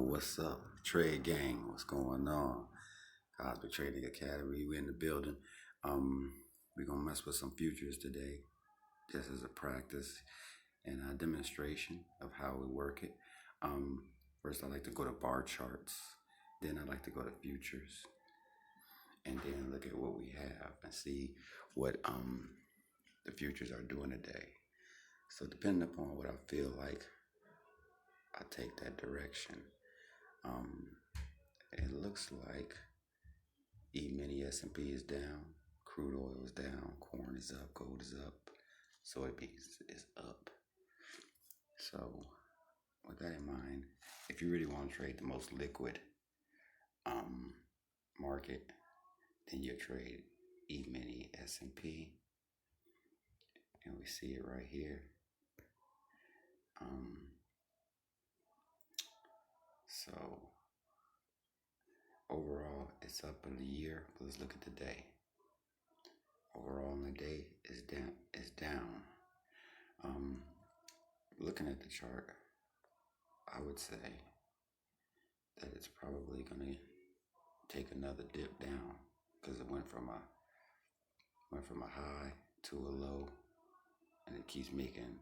What's up? Trade gang, what's going on? Cosmic Trading Academy, we in the building. We're gonna mess with some futures today, just as a practice and a demonstration of how we work it. First I like to go to bar charts, then I like to go to futures, and then look at what we have and see what the futures are doing today. So depending upon what I feel like, I take that direction. It looks like E-mini S&P is down, crude oil is down, corn is up, gold is up, soybeans is up. So with that in mind, if you really want to trade the most liquid market, then you trade E-mini S&P, and we see it right here. So overall, it's up in the year. Let's look at the day. Overall, in the day is down. Looking at the chart, I would say that it's probably going to take another dip down because it went from a high to a low, and it keeps making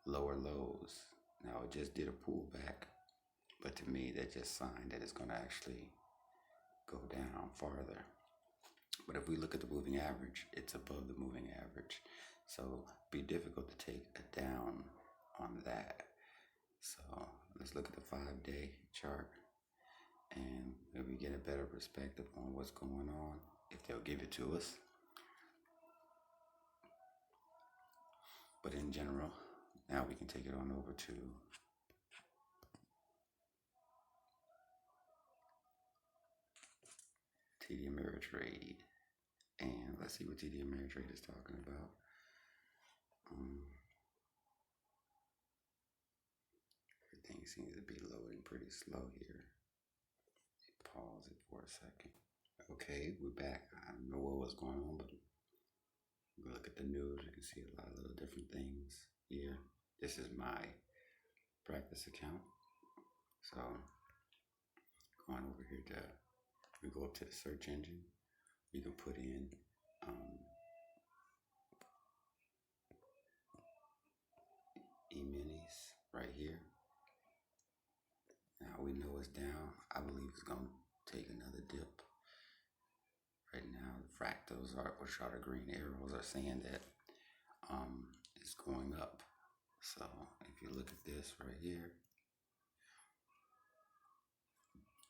lower lows. Now it just did a pullback, but to me that just signed that it's going to actually go down farther. But if we look at the moving average, it's above the moving average, so it'd be difficult to take a down on that. So let's look at the 5-day chart and maybe get a better perspective on what's going on, if they'll give it to us. But in general, now we can take it on over to TD Ameritrade, and let's see what TD Ameritrade is talking about. Everything seems to be loading pretty slow here. Pause it for a second. Okay, we're back. I don't know what was going on, but we look at the news, you can see a lot of little different things here. This is my practice account. So going over here we go up to the search engine. We can put in E-minis right here. Now we know it's down. I believe it's going to take another dip. Right now, the fractals, which are the green arrows, are saying that it's going up. So if you look at this right here,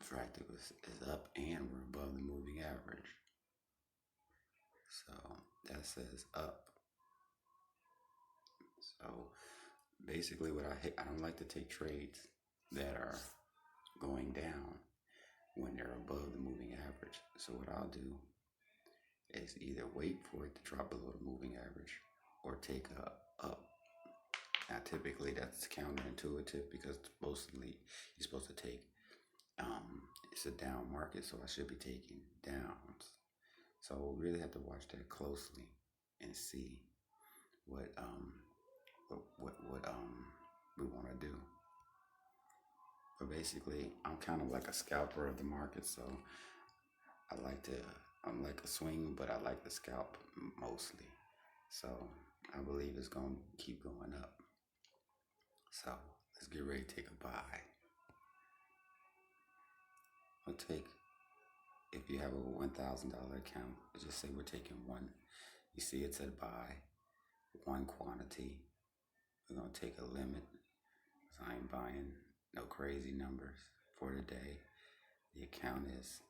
fractal is up and we're above the moving average. So that says up. So basically what I don't like to take trades that are going down when they're above the moving average. So what I'll do is either wait for it to drop below the moving average or take a up. Now typically that's counterintuitive because mostly you're supposed to take it's a down market, so I should be taking downs. So we really have to watch that closely and see what we want to do. But basically, I'm kind of like a scalper of the market, so I'm like a swing, but I like the scalp mostly. So I believe it's going to keep going up. So let's get ready to take a buy. I'll take, if you have a $1,000 account, just say we're taking one. You see it said buy, one quantity. We're going to take a limit, because I ain't buying no crazy numbers for today. The account is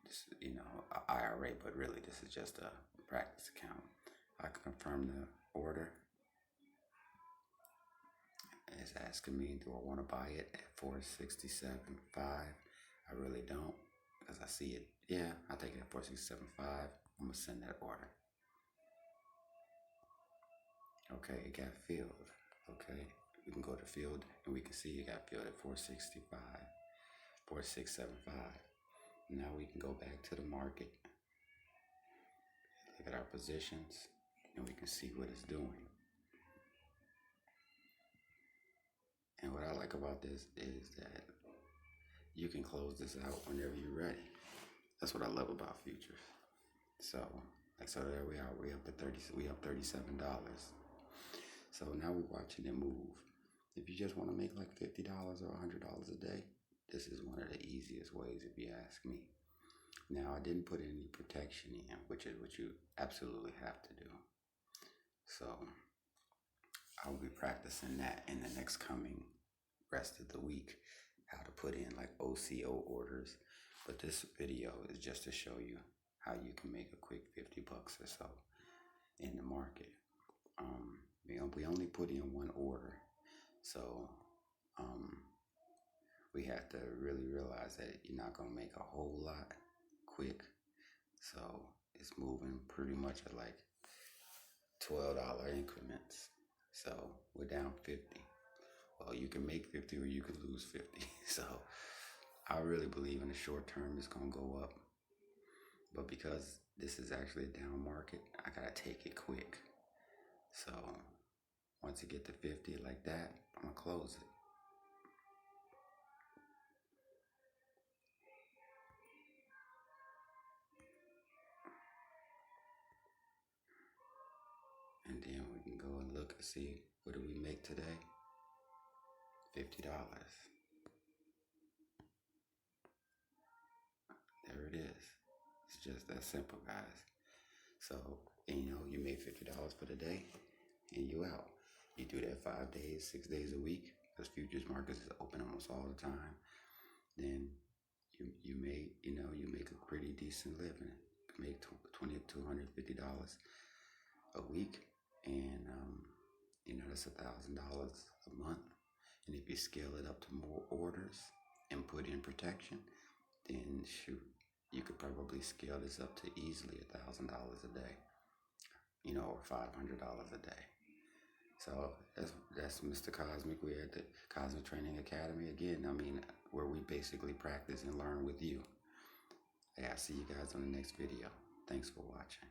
just, an IRA, but really this is just a practice account. I confirm the order. It's asking me, do I want to buy it at 467.5? I really don't, because I see it. Yeah, I'll take it at 467.5. I'm going to send that order. Okay, it got filled. Okay, we can go to field and we can see it got filled at 465, 467.5. Now we can go back to the market, look at our positions, and we can see what it's doing. And what I like about this is that you can close this out whenever you're ready. That's what I love about futures. So, so there we are. We up to 30. We up $37. So now we're watching it move. If you just want to make like $50 or $100 a day, this is one of the easiest ways, if you ask me. Now I didn't put any protection in, which is what you absolutely have to do. So I'll be practicing that in the next coming rest of the week, how to put in like OCO orders. But this video is just to show you how you can make a quick $50 or so in the market. We only put in one order, so we have to really realize that you're not gonna make a whole lot quick. So it's moving pretty much at like $12 increments. So we're down 50. Well, you can make 50 or you could lose 50. So I really believe in the short term it's gonna go up. But because this is actually a down market, I gotta take it quick. So once you get to 50 like that, I'm gonna close it. And then we can go and look and see, what do we make today? $50. There it is. It's just that simple, guys. So, you made $50 for the day and you out. You do that 5 days, 6 days a week, because futures markets is open almost all the time. Then you make a pretty decent living. You make $250 a week, and that's $1,000 a month. And if you scale it up to more orders and put in protection, then shoot, you could probably scale this up to easily $1,000 a day, or $500 a day. So that's Mr. Cosmic. We're at the Cosmic Training Academy again. Where we basically practice and learn with you. Yeah, I'll see you guys on the next video. Thanks for watching.